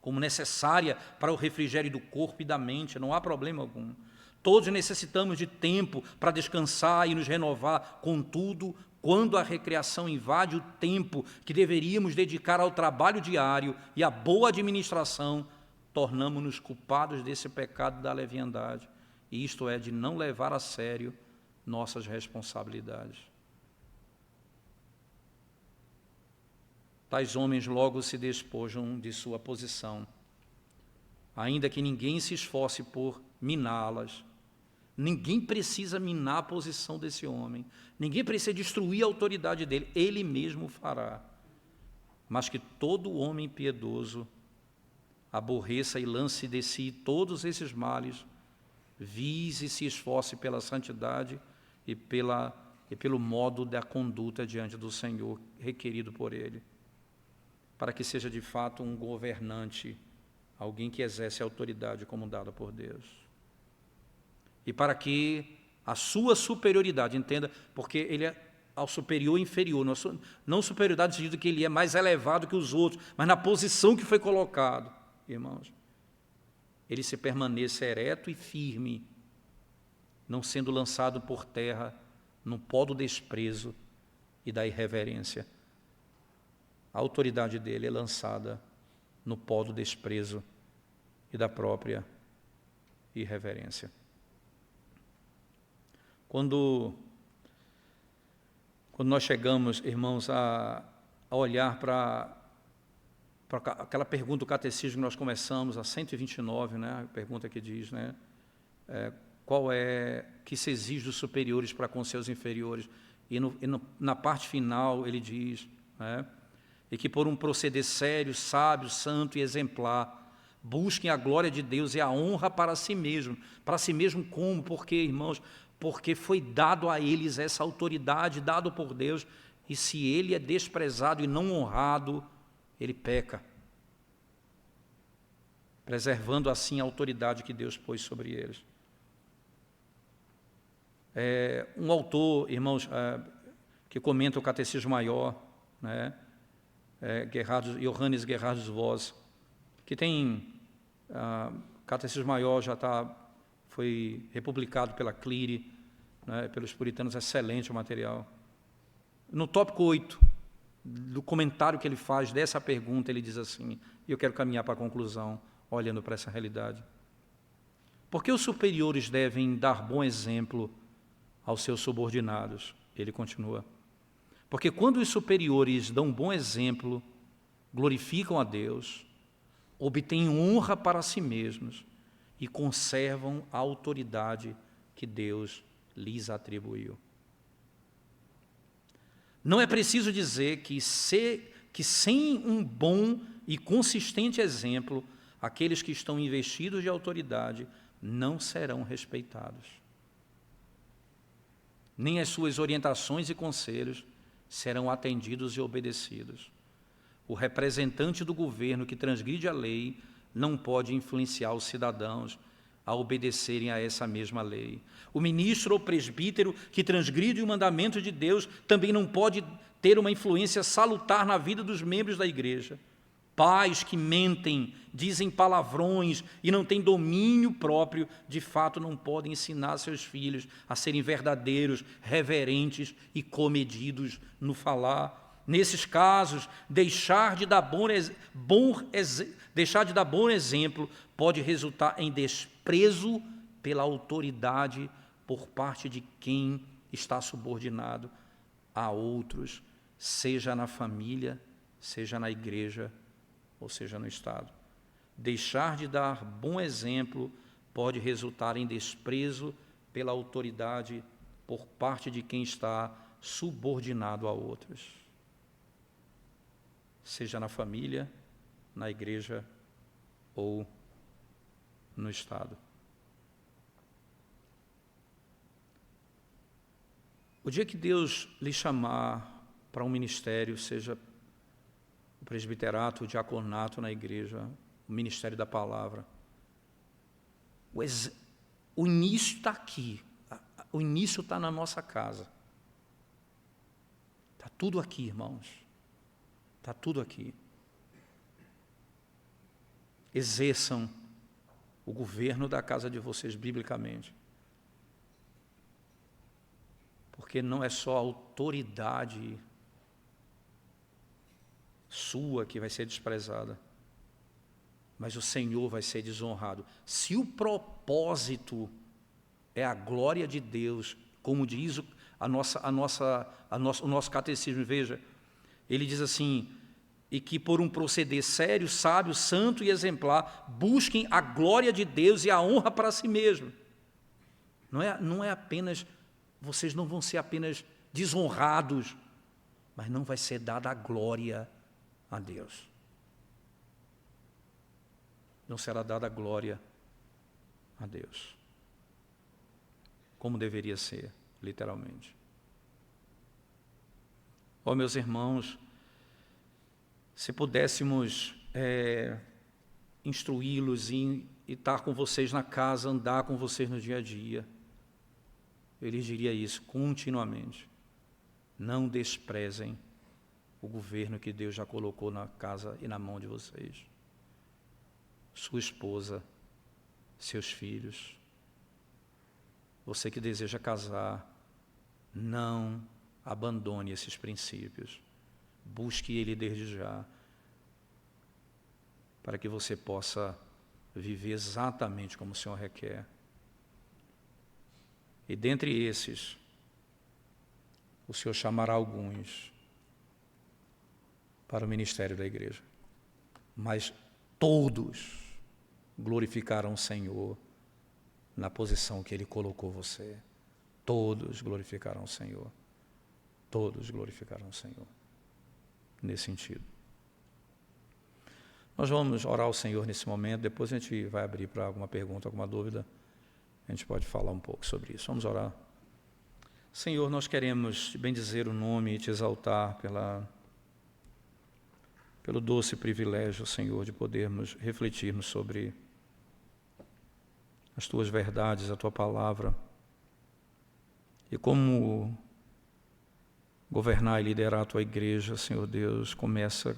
como necessária para o refrigério do corpo e da mente, não há problema algum. Todos necessitamos de tempo para descansar e nos renovar. Contudo, quando a recreação invade o tempo que deveríamos dedicar ao trabalho diário e à boa administração, tornamo-nos culpados desse pecado da leviandade, e isto é, de não levar a sério nossas responsabilidades. Tais homens logo se despojam de sua posição, ainda que ninguém se esforce por miná-las. Ninguém precisa minar a posição desse homem. Ninguém precisa destruir a autoridade dele. Ele mesmo fará. Mas que todo homem piedoso aborreça e lance de si todos esses males, vise e se esforce pela santidade e pelo modo da conduta diante do Senhor, requerido por Ele, para que seja de fato um governante, alguém que exerce a autoridade como dada por Deus. E para que a sua superioridade, entenda, porque ele é ao superior e inferior, não superioridade no sentido que ele é mais elevado que os outros, mas na posição que foi colocado, irmãos, ele se permaneça ereto e firme, não sendo lançado por terra no pó do desprezo e da irreverência. A autoridade dele é lançada no pó do desprezo e da própria irreverência. Quando nós chegamos, irmãos, a olhar para aquela pergunta do catecismo que nós começamos, a 129, né, a pergunta que diz, né, qual é que se exige dos superiores para com seus inferiores, na parte final ele diz, né, e que por um proceder sério, sábio, santo e exemplar, busquem a glória de Deus e a honra para si mesmo como? Porque, irmãos, porque foi dado a eles essa autoridade, dado por Deus, e se ele é desprezado e não honrado, ele peca, preservando assim a autoridade que Deus pôs sobre eles. Um autor, irmãos, que comenta o Catecismo Maior, né, Johannes Gerhardus Voss, que tem Catecismo Maior, foi republicado pela Clire, né, pelos puritanos, excelente o material. No tópico 8, do comentário que ele faz dessa pergunta, ele diz assim, e eu quero caminhar para a conclusão, olhando para essa realidade. Por que os superiores devem dar bom exemplo aos seus subordinados? Ele continua. Porque quando os superiores dão bom exemplo, glorificam a Deus, obtêm honra para si mesmos e conservam a autoridade que Deus lhes atribuiu. Não é preciso dizer que sem um bom e consistente exemplo, aqueles que estão investidos de autoridade não serão respeitados. Nem as suas orientações e conselhos serão atendidos e obedecidos. O representante do governo que transgride a lei não pode influenciar os cidadãos a obedecerem a essa mesma lei. O ministro ou presbítero que transgride o mandamento de Deus também não pode ter uma influência salutar na vida dos membros da igreja. Pais que mentem, dizem palavrões e não têm domínio próprio, de fato não podem ensinar seus filhos a serem verdadeiros, reverentes e comedidos no falar. Nesses casos, deixar de dar bom exemplo pode resultar em desprezo pela autoridade por parte de quem está subordinado a outros, seja na família, seja na igreja, ou seja no Estado. Deixar de dar bom exemplo pode resultar em desprezo pela autoridade por parte de quem está subordinado a outros, seja na família, na igreja ou no Estado. O dia que Deus lhe chamar para um ministério, seja o presbiterato, o diaconato na igreja, o ministério da palavra, o início está aqui, o início está na nossa casa. Está tudo aqui, irmãos. Está tudo aqui. Exerçam o governo da casa de vocês biblicamente. Porque não é só a autoridade sua que vai ser desprezada, mas o Senhor vai ser desonrado. Se o propósito é a glória de Deus, como diz o nosso catecismo, veja, ele diz assim, e que por um proceder sério, sábio, santo e exemplar, busquem a glória de Deus e a honra para si mesmo. Não é apenas, vocês não vão ser apenas desonrados, mas não vai ser dada a glória a Deus. Não será dada a glória a Deus, como deveria ser, literalmente. Ó, meus irmãos, se pudéssemos instruí-los e estar com vocês na casa, andar com vocês no dia a dia, eu lhes diria isso continuamente. Não desprezem o governo que Deus já colocou na casa e na mão de vocês. Sua esposa, seus filhos. Você que deseja casar, não abandone esses princípios. Busque ele desde já. para que você possa viver exatamente como o Senhor requer. E dentre esses, o Senhor chamará alguns para o ministério da igreja. Mas todos glorificarão o Senhor na posição que Ele colocou você. Todos glorificarão o Senhor. Todos glorificarão o Senhor. Nesse sentido. Nós vamos orar ao Senhor nesse momento, depois a gente vai abrir para alguma pergunta, alguma dúvida. A gente pode falar um pouco sobre isso. Vamos orar. Senhor, nós queremos te bendizer o nome e te exaltar pelo doce privilégio, Senhor, de podermos refletirmos sobre as Tuas verdades, a Tua palavra, e como governar e liderar a Tua igreja, Senhor Deus, começa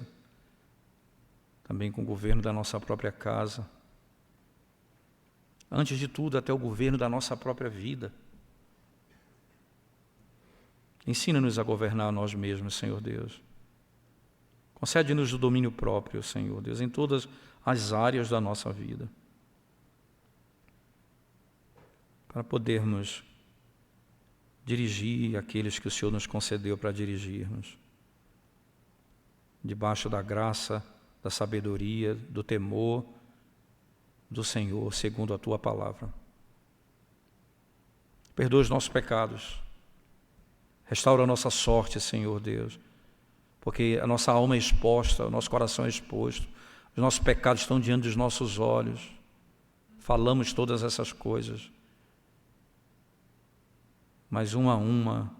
também com o governo da nossa própria casa, antes de tudo, até o governo da nossa própria vida. Ensina-nos a governar nós mesmos, Senhor Deus. Concede-nos o domínio próprio, Senhor Deus, em todas as áreas da nossa vida, para podermos dirigir aqueles que o Senhor nos concedeu para dirigirmos, debaixo da graça, da sabedoria, do temor do Senhor, segundo a Tua palavra. Perdoa os nossos pecados, restaura a nossa sorte, Senhor Deus, porque a nossa alma é exposta, o nosso coração é exposto, os nossos pecados estão diante dos nossos olhos, falamos todas essas coisas, mas uma a uma,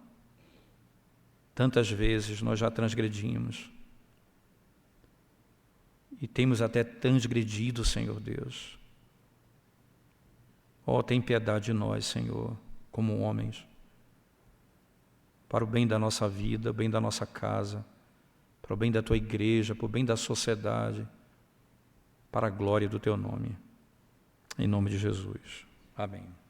tantas vezes nós já transgredimos, e temos até transgredido, Senhor Deus. Ó, tem piedade de nós, Senhor, como homens, para o bem da nossa vida, o bem da nossa casa, para o bem da Tua igreja, para o bem da sociedade, para a glória do Teu nome. Em nome de Jesus. Amém.